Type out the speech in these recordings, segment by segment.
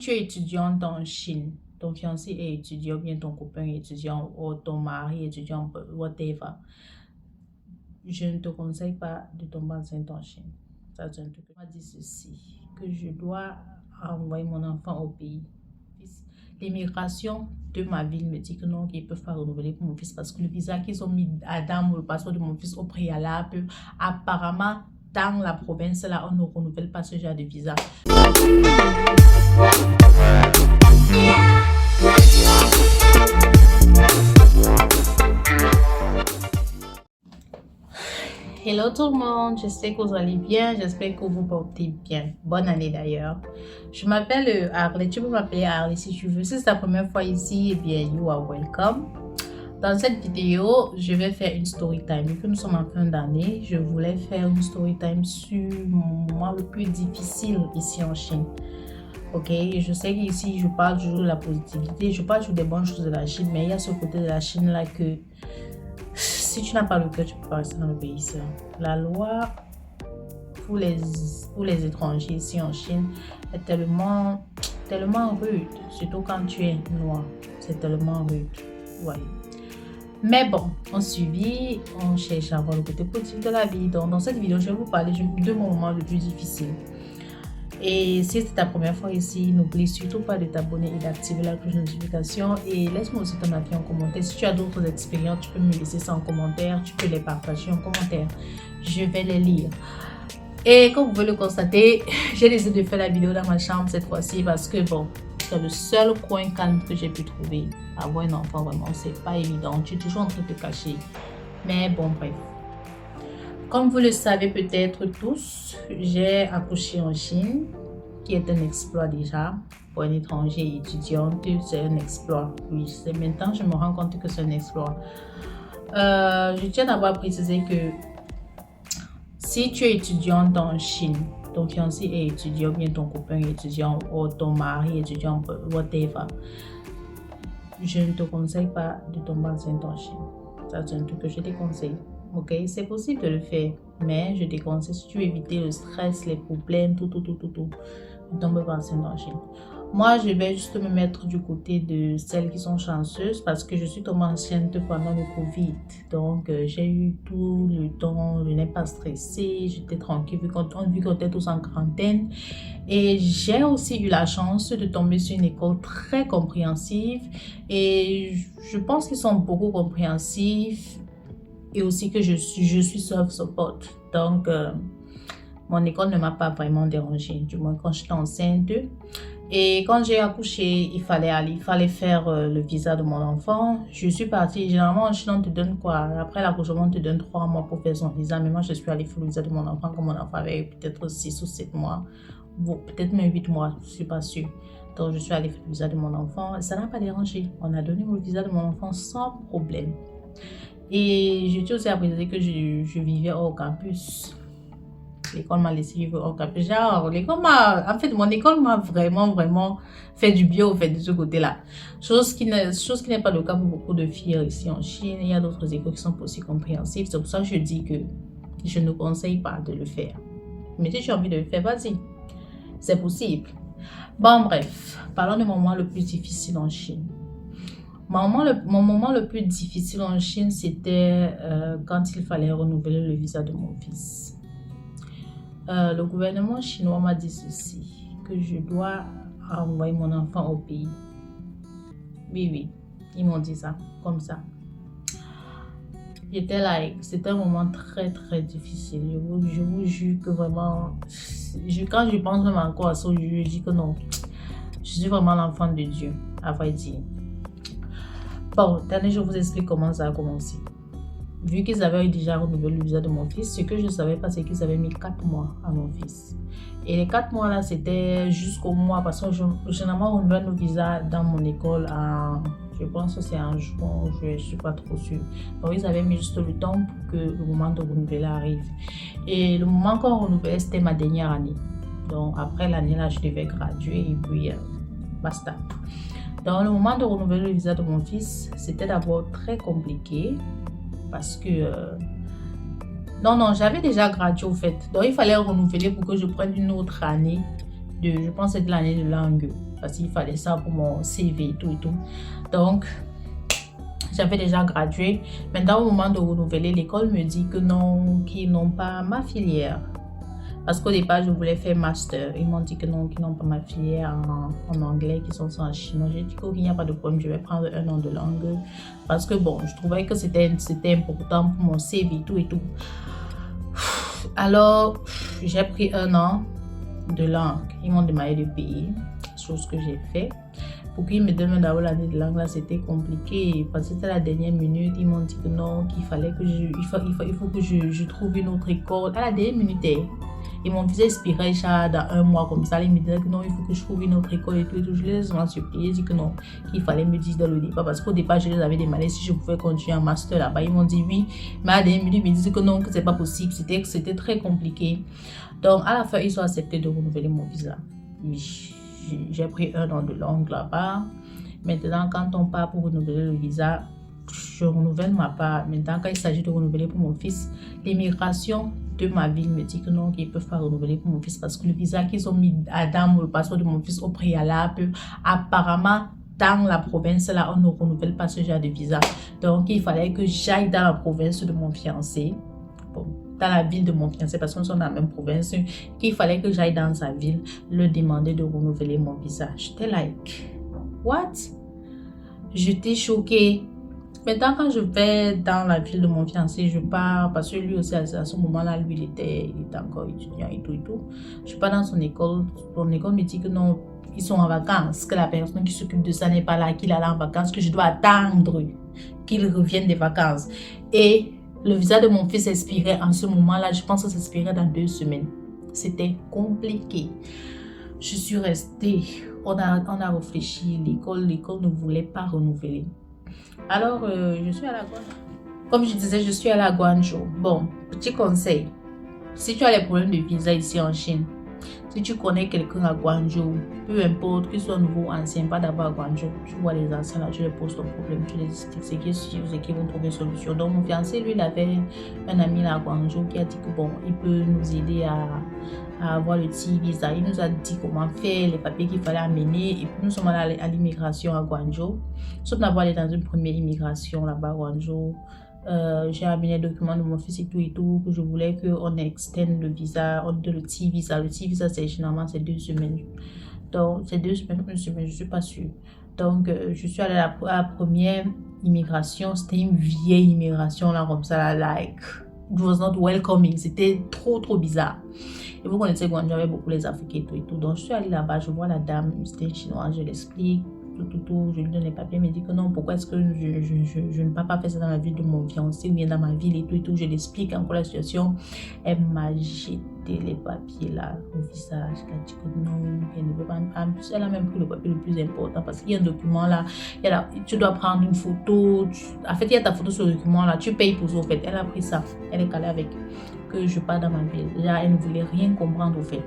Tu es étudiante en Chine, ton fiancé est étudiant, ou bien ton copain est étudiant, ou ton mari est étudiant, whatever. Je ne te conseille pas de tomber enceinte en Chine. Ça, c'est un truc. On m'a dit ceci, que je dois envoyer mon enfant au pays. L'immigration de ma ville me dit que non, qu'ils ne peuvent pas renouveler pour mon fils parce que le visa qu'ils ont mis dans le passeport de mon fils au préalable, apparemment, dans la province, là, on ne renouvelle pas ce genre de visa. Hello tout le monde, j'espère que vous allez bien, j'espère que vous portez bien. Bonne année d'ailleurs. Je m'appelle Harley, tu peux m'appeler Harley si tu veux. Si c'est ta première fois ici, eh bien, you are welcome. Dans cette vidéo, je vais faire une story time. Vu que nous sommes en fin d'année, je voulais faire une story time sur mon moment le plus difficile ici en Chine. Ok, je sais qu'ici, je parle toujours de la positivité, je parle toujours des bonnes choses de la Chine, mais il y a ce côté de la Chine là que si tu n'as pas le cœur, tu peux pas rester dans le pays. Ça. La loi pour les étrangers ici en Chine est tellement rude, surtout quand tu es noir. C'est tellement rude. Ouais. Mais bon, on suivi, on cherche à voir le côté positif de la vie. Donc, dans cette vidéo, je vais vous parler de mon moment le plus difficile. Et si c'est ta première fois ici, n'oublie surtout pas de t'abonner et d'activer la cloche de notification. Et laisse-moi aussi ton avis en commentaire. Si tu as d'autres expériences, tu peux me laisser ça en commentaire. Tu peux les partager en commentaire. Je vais les lire. Et comme vous pouvez le constater, j'ai décidé de faire la vidéo dans ma chambre cette fois-ci parce que bon, c'est le seul coin calme que j'ai pu trouver. Avoir un enfant, vraiment, c'est pas évident. Tu es toujours en train de te cacher. Mais bon, bref. Comme vous le savez peut-être tous, j'ai accouché en Chine, qui est un exploit déjà. Pour un étranger étudiante, c'est un exploit. Oui, maintenant je me rends compte que c'est un exploit. Je tiens d'abord à préciser que si tu es étudiante en Chine, ton fiancé est étudiant, ou bien ton copain est étudiant, ou ton mari est étudiant, whatever, je ne te conseille pas de tomber enceinte en Chine. Ça, c'est un truc que je te conseille. Ok, c'est possible de le faire, mais je te conseille si tu veux éviter le stress, les problèmes, tout, ne tombe pas enceinte en Chine. Moi, je vais juste me mettre du côté de celles qui sont chanceuses parce que je suis tombée enceinte pendant le Covid. Donc, j'ai eu tout le temps, je n'ai pas stressé, j'étais tranquille vu qu'on était tous en quarantaine. Et j'ai aussi eu la chance de tomber sur une école très compréhensive et je pense qu'ils sont beaucoup compréhensifs. Et aussi que je suis self-support. Donc, mon école ne m'a pas vraiment dérangée, du moins quand j'étais enceinte. Et quand j'ai accouché, il fallait faire le visa de mon enfant. Je suis partie, généralement en Chine, on te donne quoi? Après l'accouchement, on te donne 3 mois pour faire son visa. Mais moi, je suis allée faire le visa de mon enfant quand mon enfant avait peut-être 6 ou 7 mois. Bon, peut-être même 8 mois, je ne suis pas sûre. Donc, je suis allée faire le visa de mon enfant. Et ça n'a pas dérangé. On a donné le visa de mon enfant sans problème. Et je tiens aussi à préciser que je vivais hors campus. L'école m'a laissé vivre hors campus. Genre, mon école m'a vraiment fait du bien au fait de ce côté-là. Chose qui n'est pas le cas pour beaucoup de filles ici en Chine. Il y a d'autres écoles qui sont aussi compréhensives. C'est pour ça que je dis que je ne conseille pas de le faire. Mais si tu as envie de le faire, vas-y. C'est possible. Bon, bref. Parlons du moment le plus difficile en Chine. Mon moment le plus difficile en Chine, c'était quand il fallait renouveler le visa de mon fils. Le gouvernement chinois m'a dit ceci, que je dois envoyer mon enfant au pays. Oui, ils m'ont dit ça, comme ça. C'était un moment très difficile. Je vous jure que vraiment, quand je pense même encore à ça, je dis que non, je suis vraiment l'enfant de Dieu, à vrai dire. Bon, attendez, je vous explique comment ça a commencé. Vu qu'ils avaient déjà renouvelé le visa de mon fils, ce que je ne savais pas, c'est qu'ils avaient mis 4 mois à mon fils. Et les 4 mois là, c'était jusqu'au mois, parce que généralement, on renouvelle nos visas dans mon école je pense que c'est en juin, je ne suis pas trop sûre. Donc, ils avaient mis juste le temps pour que le moment de renouveler arrive. Et le moment qu'on renouvelait, c'était ma dernière année. Donc, après l'année là, je devais graduer et puis basta. Dans le moment de renouveler le visa de mon fils, c'était d'abord très compliqué parce que non, j'avais déjà gradué au fait. Donc il fallait renouveler pour que je prenne une autre année je pense que c'était l'année de langue. parce qu'il fallait ça pour mon CV et tout et tout. Donc, j'avais déjà gradué. Maintenant, au moment de renouveler, l'école me dit que non, qu'ils n'ont pas ma filière. Parce qu'au départ, je voulais faire master. Ils m'ont dit que non, qu'ils n'ont pas ma filière en anglais, qu'ils sont en chinois. J'ai dit qu'il n'y a pas de problème, je vais prendre un an de langue. Parce que bon, je trouvais que c'était important pour mon CV et tout et tout. Alors, j'ai pris un an de langue. Ils m'ont demandé de payer, chose que j'ai fait. Pour qu'ils me donnent d'abord l'année de langue, là, c'était compliqué. Parce que c'était la dernière minute. Ils m'ont dit que non, qu'il fallait que il faut que je trouve une autre école. À la dernière minute, et mon fils expirait dans un mois comme ça. Ils me disaient que non, il faut que je trouve une autre école et tout. Et tout. Je les ai supplié. J'ai dit que non, qu'il fallait me dire dans le départ. Parce qu'au départ, je les avais demandé si je pouvais continuer un master là-bas. Ils m'ont dit oui. Mais à la dernière minute, ils me disaient que non, que c'est pas possible. C'était très compliqué. Donc, à la fin, ils ont accepté de renouveler mon visa. Oui. J'ai pris un an de langue là-bas. Maintenant, quand on part pour renouveler le visa, je renouvelle ma part. Maintenant, quand il s'agit de renouveler pour mon fils, l'immigration de ma ville me dit que non, qu'ils ne peuvent pas renouveler pour mon fils parce que le visa qu'ils ont mis dans le passeport de mon fils au préalable, apparemment, dans la province, là, on ne renouvelle pas ce genre de visa. Donc, il fallait que j'aille dans la province de mon fiancé. Bon, dans la ville de mon fiancé, parce qu'on est dans la même province, qu'il fallait que j'aille dans sa ville, le demander de renouveler mon visa. J'étais like, what? J'étais choquée. Maintenant, quand je vais dans la ville de mon fiancé, je pars, parce que lui aussi, à ce moment-là, lui, il était encore étudiant et tout et tout. Je pars dans son école me dit que non, ils sont en vacances, que la personne qui s'occupe de ça n'est pas là, qu'il est là en vacances, que je dois attendre qu'il revienne des vacances. Et le visa de mon fils expirait en ce moment-là. Je pense que ça expirait dans 2 semaines. C'était compliqué. Je suis restée. On a réfléchi. L'école ne voulait pas renouveler. Alors, je suis à la Guangzhou. Comme je disais, je suis à la Guangzhou. Bon, petit conseil. Si tu as les problèmes de visa ici en Chine, si tu connais quelqu'un à Guangzhou, peu importe, qu'il soit nouveau ou ancien, pas d'abord à Guangzhou, tu vois les anciens là, tu les poses ton problème, tu les expliques ce qui est sûr, ce qui vont trouver une solution. Donc mon fiancé, lui, il avait un ami là à Guangzhou qui a dit que bon, il peut nous aider à avoir le petit visa. Il nous a dit comment faire, les papiers qu'il fallait amener. Et puis nous sommes allés à l'immigration à Guangzhou. Nous sommes d'abord allés dans une première immigration là-bas à Guangzhou. J'ai amené les documents de mon fils et tout, que je voulais qu'on extende le visa, on donne le petit visa. Le petit visa, c'est généralement 2 semaines. Donc, c'est 2 semaines, 1 semaine, je ne suis pas sûre. Donc, je suis allée à la première immigration. C'était une vieille immigration, là, comme ça, là, like, it was not welcoming. C'était trop bizarre. Et vous connaissez Guangzhou, j'avais beaucoup les Africains et tout. Donc, je suis allée là-bas, je vois la dame, c'était une chinoise, je l'explique. Je lui donne les papiers, elle me dit que non, pourquoi est-ce que je ne peux pas faire ça dans la ville de mon fiancé ou bien dans ma ville et tout. Je l'explique encore la situation. Elle m'a jeté les papiers là au visage. Elle a dit que non, elle ne veut pas. Elle a même pris le papier le plus important parce qu'il y a un document là. Tu dois prendre une photo. En fait, il y a ta photo sur le document là. Tu payes pour ça au fait. Elle a pris ça. Elle est calée avec que je pars dans ma ville. Là, elle ne voulait rien comprendre au fait.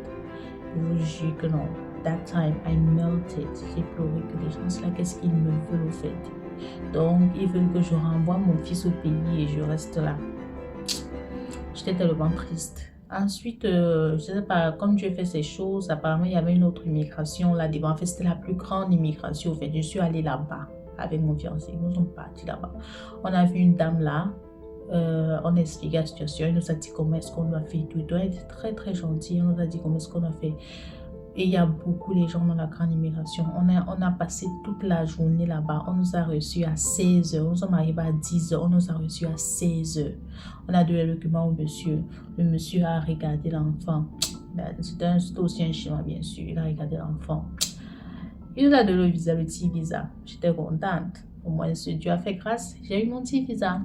Je vous jure que non. That time, I melted. J'ai pleuré que les gens là, qu'est-ce qu'ils me veulent au fait. Donc, ils veulent que je renvoie mon fils au pays et je reste là. J'étais tellement triste. Ensuite, je ne sais pas, comme Dieu fait ces choses, apparemment, il y avait une autre immigration là-devant. En fait, c'était la plus grande immigration. En fait, je suis allée là-bas avec mon fiancé. Nous sommes partis là-bas. On a vu une dame là. On a expliqué la situation. Elle nous a dit comment est-ce qu'on doit faire tout. Elle était très gentille. Elle nous a dit comment est-ce qu'on doit faire. Et il y a beaucoup de gens dans la grande immigration. On a passé toute la journée là-bas. On nous a reçus à 16 h. Nous sommes arrivés à 10 h. On nous a reçus à 16 h. On a donné le document au monsieur. Le monsieur a regardé l'enfant. C'était aussi un chinois, bien sûr. Il a regardé l'enfant. Il nous a donné le visa, le petit visa. J'étais contente. Au moins, Dieu a fait grâce. J'ai eu mon petit visa.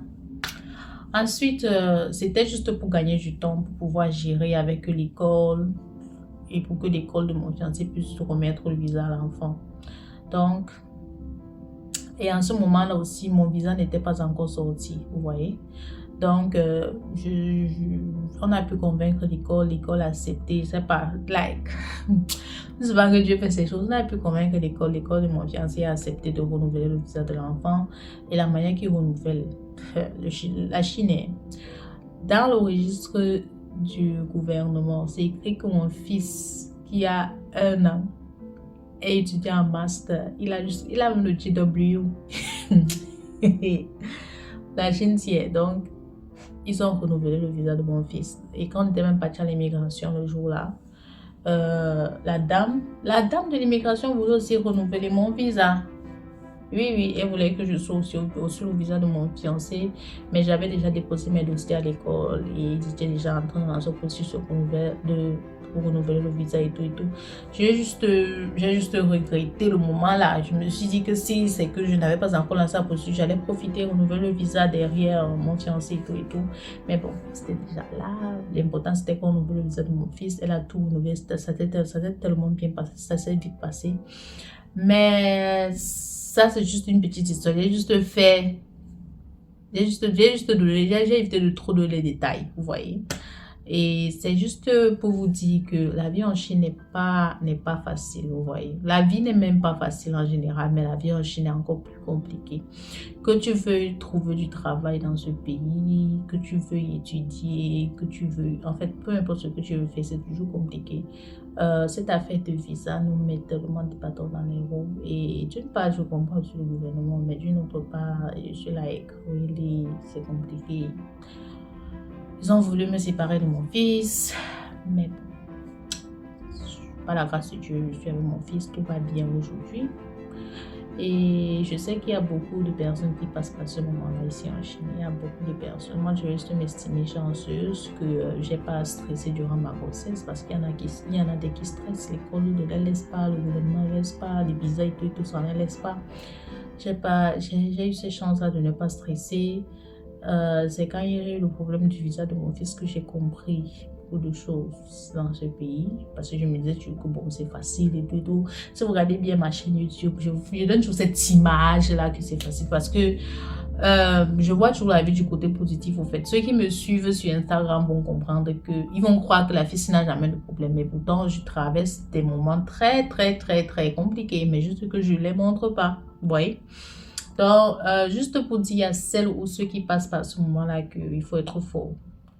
Ensuite, c'était juste pour gagner du temps, pour pouvoir gérer avec l'école. Et pour que l'école de mon fiancé puisse remettre le visa à l'enfant. Donc, et en ce moment-là aussi, mon visa n'était pas encore sorti, vous voyez. Donc, on a pu convaincre l'école a accepté, c'est pas, like, c'est pas que Dieu fait ces choses, on a pu convaincre l'école de mon fiancé a accepté de renouveler le visa de l'enfant. Et la manière qu'il renouvelle, la Chine est dans le registre du gouvernement, c'est écrit que mon fils qui a 1 an est étudiant en master. Il a même le GW. La Chine s'y est. Donc, ils ont renouvelé le visa de mon fils. Et quand on était même parti à l'immigration le jour-là, la dame de l'immigration voulait aussi renouveler mon visa. Oui, elle voulait que je sois aussi au visa de mon fiancé, mais j'avais déjà déposé mes dossiers à l'école et ils étaient déjà en train dans ce processus pour renouveler le visa et tout et tout. J'ai juste regretté le moment là. Je me suis dit que si c'est que je n'avais pas encore lancé la procédure, j'allais profiter, renouveler le visa derrière mon fiancé et tout et tout. Mais bon, c'était déjà là. L'important c'était qu'on renouvelle le visa de mon fils. Elle a tout renouvelé, ça s'est tellement bien passé, ça s'est vite passé. Mais ça, c'est juste une petite histoire. J'ai juste fait. J'ai évité de trop donner les détails, vous voyez. Et c'est juste pour vous dire que la vie en Chine n'est pas facile, vous voyez. La vie n'est même pas facile en général, mais la vie en Chine est encore plus compliquée. Que tu veuilles trouver du travail dans ce pays, que tu veuilles étudier, que tu veux... En fait, peu importe ce que tu veux faire, c'est toujours compliqué. Cette affaire de visa nous met tellement de bâtons dans les roues. Et d'une part, je comprends sur le gouvernement, mais d'une autre part, je suis like, really, c'est compliqué. Ils ont voulu me séparer de mon fils, mais par la grâce de Dieu, je suis avec mon fils, tout va bien aujourd'hui. Et je sais qu'il y a beaucoup de personnes qui passent par ce moment-là ici en Chine. Il y a beaucoup de personnes. Moi, je reste m'estimer chanceuse que j'ai pas à stresser durant ma grossesse parce qu'il y en a des qui stressent. L'école ne les laisse pas, le gouvernement ne laisse pas, les visas et tout ça ne laisse pas. J'ai eu cette chance-là de ne pas stresser. C'est quand il y a eu le problème du visa de mon fils que j'ai compris beaucoup de choses dans ce pays parce que je me disais que bon, c'est facile et tout. Si vous regardez bien ma chaîne YouTube, je donne toujours cette image là que c'est facile parce que je vois toujours la vie du côté positif. Au fait, ceux qui me suivent sur Instagram vont comprendre que ils vont croire que la fille n'a jamais de problème, mais pourtant je traverse des moments très compliqués, mais juste que je ne les montre pas, vous voyez. Donc, juste pour dire à celles ou ceux qui passent par ce moment-là qu'il faut être fort.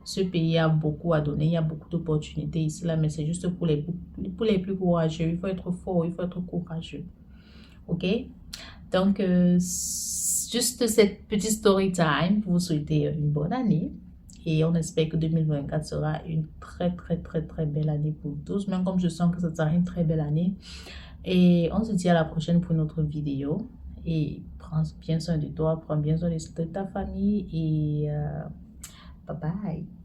Ce pays a beaucoup à donner, il y a beaucoup d'opportunités ici, là, mais c'est juste pour les plus courageux. Il faut être fort, il faut être courageux. Ok? Donc, juste cette petite story time pour vous souhaiter une bonne année. Et on espère que 2024 sera une très belle année pour tous. Même comme je sens que ça sera une très belle année. Et on se dit à la prochaine pour une autre vidéo. Et prends bien soin de toi, prends bien soin de ta famille et bye bye.